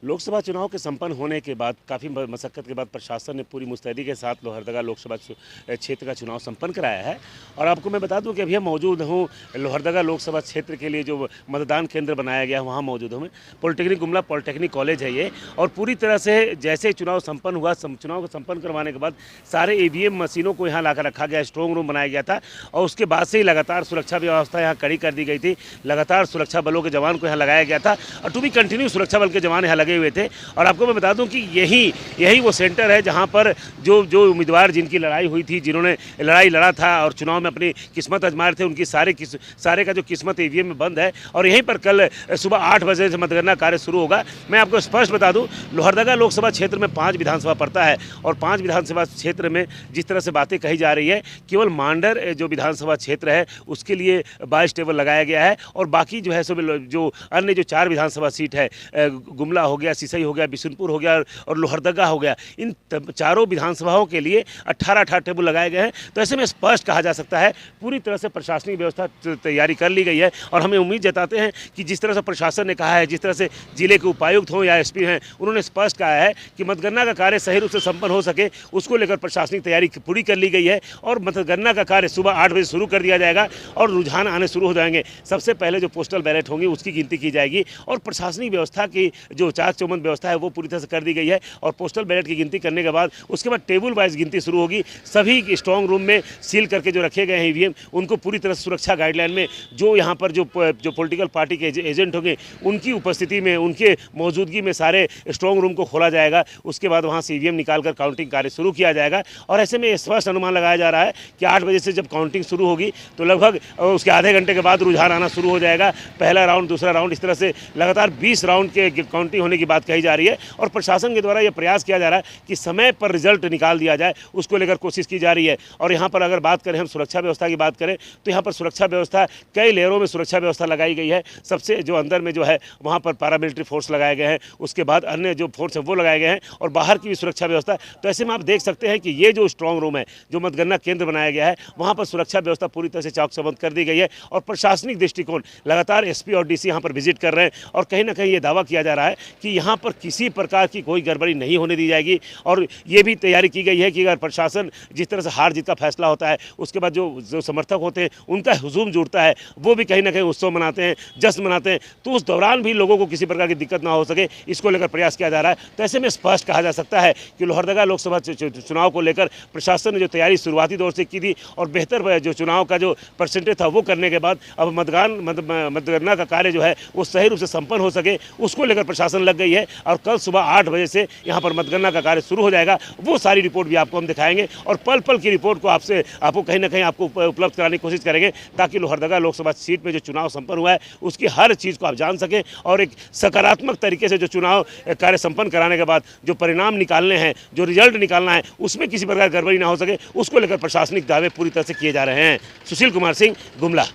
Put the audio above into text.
लोकसभा चुनाव के संपन्न होने के बाद काफ़ी मशक्कत के बाद प्रशासन ने पूरी मुस्तैदी के साथ लोहरदगा लोकसभा क्षेत्र का चुनाव संपन्न कराया है। और आपको मैं बता दूं कि अभी हम मौजूद हूं लोहरदगा लोकसभा क्षेत्र के लिए जो मतदान केंद्र बनाया गया है वहां मौजूद हूं मैं। पॉलिटेक्निक गुमला पॉलिटेक्निक कॉलेज है ये। और पूरी तरह से जैसे चुनाव संपन्न हुआ, चुनाव को संपन्न करवाने के बाद सारे ईवीएम मशीनों को यहाँ लाकर रखा गया, स्ट्रॉन्ग रूम बनाया गया था। और उसके बाद से ही लगातार सुरक्षा व्यवस्था यहाँ कड़ी कर दी गई थी। लगातार सुरक्षा बलों के जवान को यहाँ लगाया गया था और टू बी कंटिन्यू सुरक्षा बल के जवान यहाँ लगे हुए थे। और आपको मैं बता दूं कि यही वो सेंटर है जहां पर जो उम्मीदवार जिनकी लड़ाई हुई थी, जिन्होंने लड़ाई लड़ा था और चुनाव में अपनी किस्मत आजमाए थे, उनकी सारे का जो किस्मत ईवीएम में बंद है। और यहीं पर कल सुबह 8 बजे से मतगणना कार्य शुरू होगा। मैं आपको स्पष्ट बता दूं, लोहरदगा लोकसभा क्षेत्र में 5 विधानसभा पड़ता है और 5 विधानसभा क्षेत्र में जिस तरह से बातें कही जा रही है, केवल मांडर जो विधानसभा क्षेत्र है उसके लिए 22 टेबल लगाया गया है। और बाकी जो है सब जो अन्य जो 4 विधानसभा सीट है, गुमला हो गया, सिसई हो गया, बिशुनपुर हो गया और लोहरदगा हो गया, इन चारों विधानसभाओं के लिए 18 टेबल लगाए गए हैं। तो ऐसे में स्पष्ट कहा जा सकता है पूरी तरह से प्रशासनिक व्यवस्था तैयारी कर ली गई है। और हमें उम्मीद जताते हैं कि जिस तरह से प्रशासन ने कहा है, जिस तरह से जिले के उपायुक्त हों या एसपी हैं, उन्होंने स्पष्ट कहा है कि मतगणना का कार्य सही रूप से संपन्न हो सके, उसको लेकर प्रशासनिक तैयारी पूरी कर ली गई है। और मतगणना का कार्य सुबह 8 बजे शुरू कर दिया जाएगा और रुझान आने शुरू हो जाएंगे। सबसे पहले जो पोस्टल बैलेट होंगी उसकी गिनती की जाएगी और प्रशासनिक व्यवस्था की जो चाक चौबंद व्यवस्था है वो पूरी तरह से कर दी गई है। और पोस्टल बैलेट की गिनती करने के बाद उसके बाद टेबल वाइज गिनती शुरू होगी। सभी स्ट्रॉन्ग रूम में सील करके जो रखे गए हैं ईवीएम, उनको पूरी तरह से सुरक्षा गाइडलाइन में जो यहाँ पर जो पॉलिटिकल पार्टी के एजेंट होंगे उनकी उपस्थिति में, उनके मौजूदगी में सारे स्ट्रॉन्ग रूम को खोला जाएगा। उसके बाद वहाँ से ईवीएम निकालकर काउंटिंग कार्य शुरू किया जाएगा। और ऐसे में स्पष्ट अनुमान लगाया जा रहा है कि 8 बजे से जब काउंटिंग शुरू होगी तो लगभग उसके आधे घंटे के बाद रुझान आना शुरू हो जाएगा। पहला राउंड, दूसरा राउंड, इस तरह से लगातार 20 राउंड के काउंटिंग होने की बात कही जा रही है। और प्रशासन के द्वारा यह प्रयास किया जा रहा है कि समय पर रिजल्ट निकाल दिया जाए, उसको लेकर कोशिश की जा रही है। और यहाँ पर अगर बात करें, हम सुरक्षा व्यवस्था की बात करें, तो यहाँ पर सुरक्षा व्यवस्था कई लेयरों में सुरक्षा व्यवस्था लगाई गई है। सबसे जो अंदर में जो है वहाँ पर पैरामिलिट्री फोर्स लगाए गए हैं, उसके बाद अन्य जो फोर्स है वो लगाए गए हैं और बाहर की भी सुरक्षा व्यवस्था। तो ऐसे में आप देख सकते हैं कि ये जो स्ट्रॉन्ग रूम है, जो मतगणना केंद्र बनाया गया है, वहाँ पर सुरक्षा व्यवस्था पूरी तरह से चाक चौबंद कर दी गई है। और प्रशासनिक दृष्टिकोण लगातार एसपी और डीसी यहाँ पर विजिट कर रहे हैं और कहीं ना कहीं ये दावा किया जा रहा है कि यहाँ पर किसी प्रकार की कोई गड़बड़ी नहीं होने दी जाएगी। और ये भी तैयारी की गई है कि अगर प्रशासन जिस तरह से हार जीत का फैसला होता है, उसके बाद जो समर्थक होते हैं उनका हुजूम जुड़ता है, वो भी कहीं ना कहीं उत्सव मनाते हैं, जश्न मनाते हैं। तो उस दौरान भी लोगों को किसी प्रकार की दिक्कत ना हो सके, इसको लेकर प्रयास किया जा रहा है। तो ऐसे में स्पष्ट कहा जा सकता है कि लोहरदगा लोकसभा चुनाव को लेकर प्रशासन ने जो तैयारी शुरुआती दौर से की थी और बेहतर जो चुनाव का जो परसेंटेज था वो करने के बाद अब मतगणना का कार्य जो है वो सही रूप से संपन्न हो सके, उसको लेकर प्रशासन लग गई है। और कल सुबह 8 बजे से यहाँ पर मतगणना का कार्य शुरू हो जाएगा। वो सारी रिपोर्ट भी आपको हम दिखाएंगे और पल पल की रिपोर्ट को आपको कहीं ना कहीं आपको उपलब्ध कराने की कोशिश करेंगे, ताकि लोहरदगा लोकसभा सीट में जो चुनाव संपन्न हुआ है उसकी हर चीज़ को आप जान सकें और एक सकारात्मक तरीके से जो चुनाव कार्य संपन्न कराने के बाद जो परिणाम निकालने हैं, जो रिजल्ट निकालना है, उसमें किसी प्रकार गड़बड़ी ना हो सके, उसको लेकर प्रशासनिक दावे पूरी तरह से किए जा रहे हैं। सुशील कुमार सिंह, गुमला।